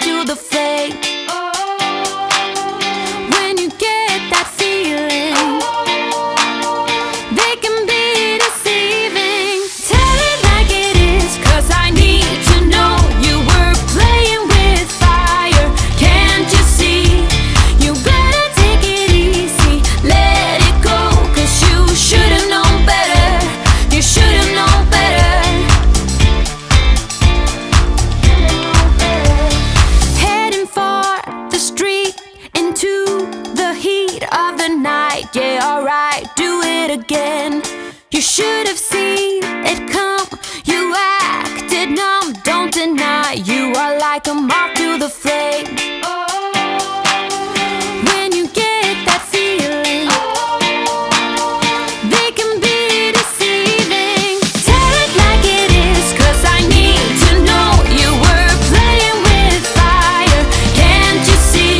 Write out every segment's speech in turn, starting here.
to the flame. When you get that feeling, they can be deceiving. Tell it like it is, 'cause I need to know you were playing with fire. Can't you see? You better take it easy, let it go, 'cause you should've known better. You should've known better. Heading for the street into the heat of the night. Yeah, alright, do it again. You should have seen it come. You acted numb, don't deny. You are like a moth to the flame. When you get that feeling, they can be deceiving. Tell it like it is, 'cause I need to know you were playing with fire. Can't you see?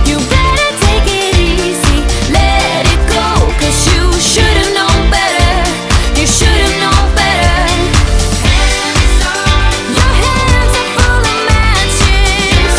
You better take it easy, let it go, 'cause you should've known better. You should've known better. Your hands are full of matches.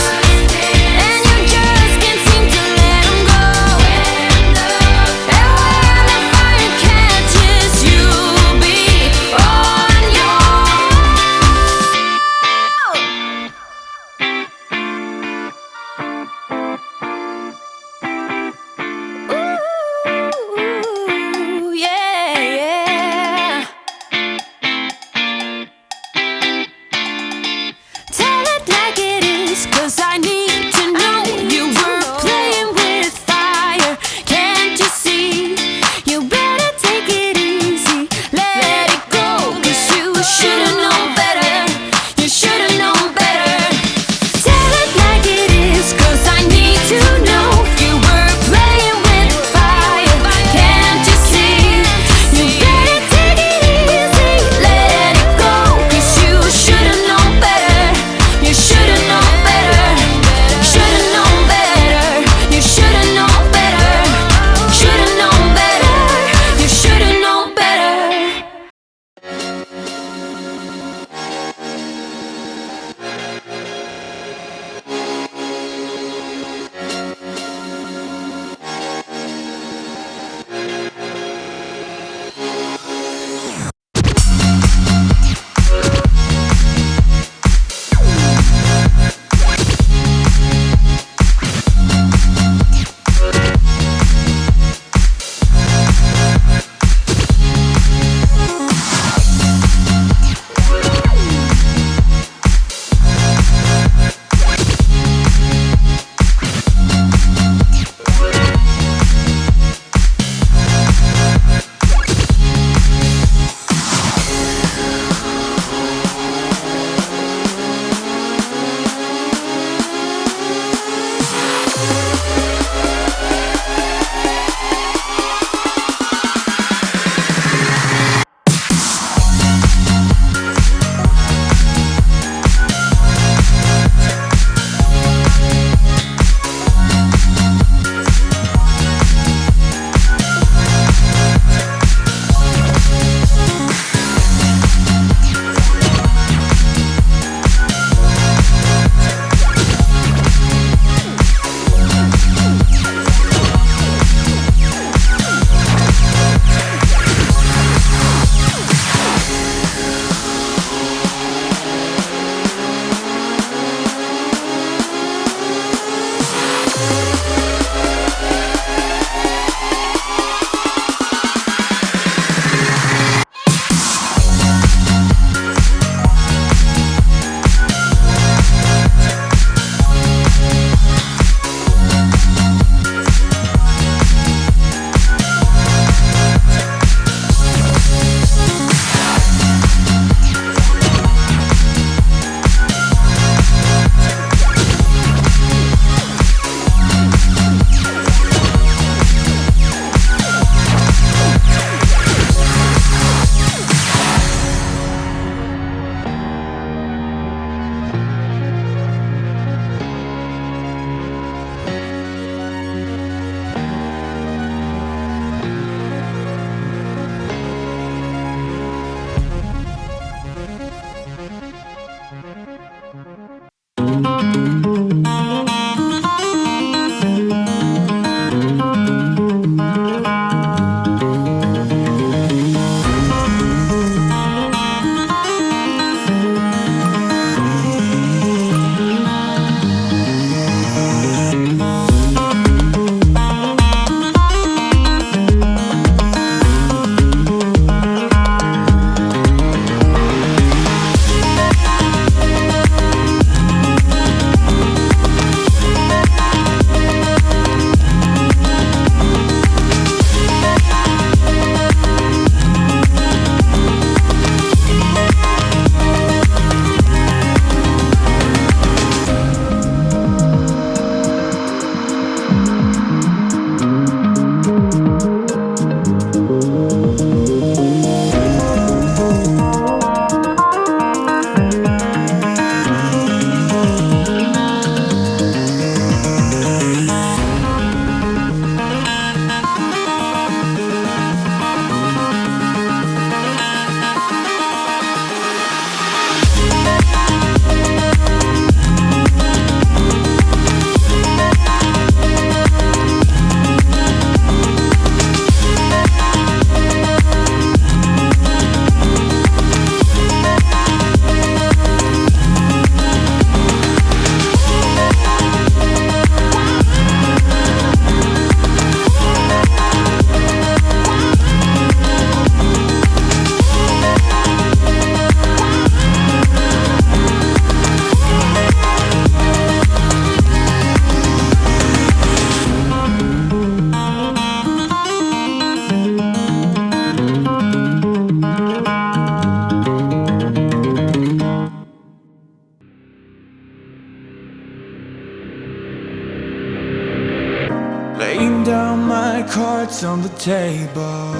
cards on the table,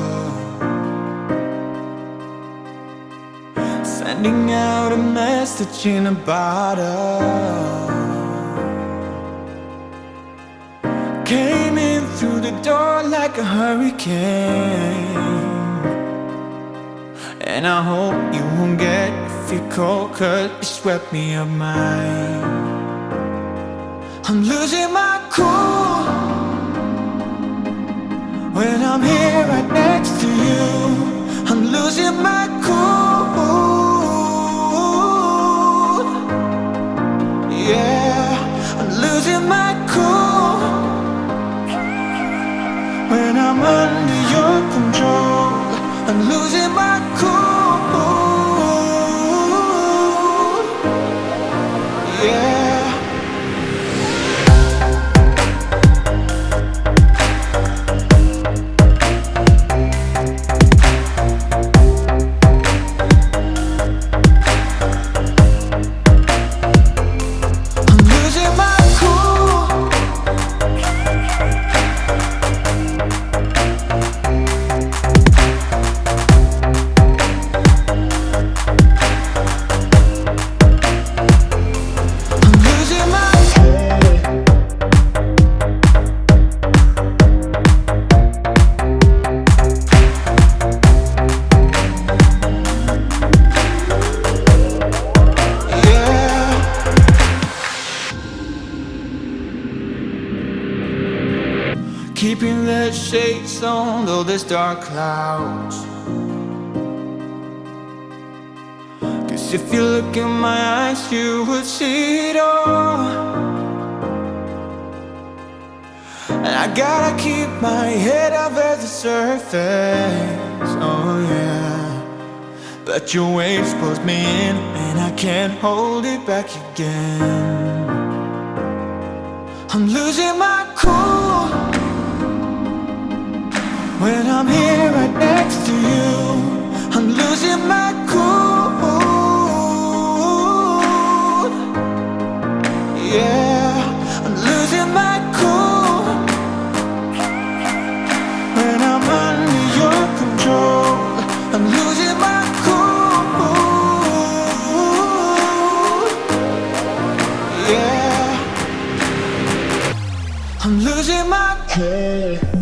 sending out a message in a bottle. Came in through the door like a hurricane, and I hope you won't get feel cold, 'cause you swept me up mine. I'm losing my cool when I'm here right next to you. I'm losing my cool. Yeah, I'm losing my cool when I'm under your control. I'm losing my cool. Yeah. Keeping the shades on, though there's dark clouds. 'Cause if you look in my eyes, you would see it all. And I gotta keep my head above the surface, oh yeah. But your waves pulls me in, and I can't hold it back again. I'm losing my cool when I'm here right next to you. I'm losing my cool. Yeah, I'm losing my cool when I'm under your control. I'm losing my cool. Yeah, I'm losing my cool.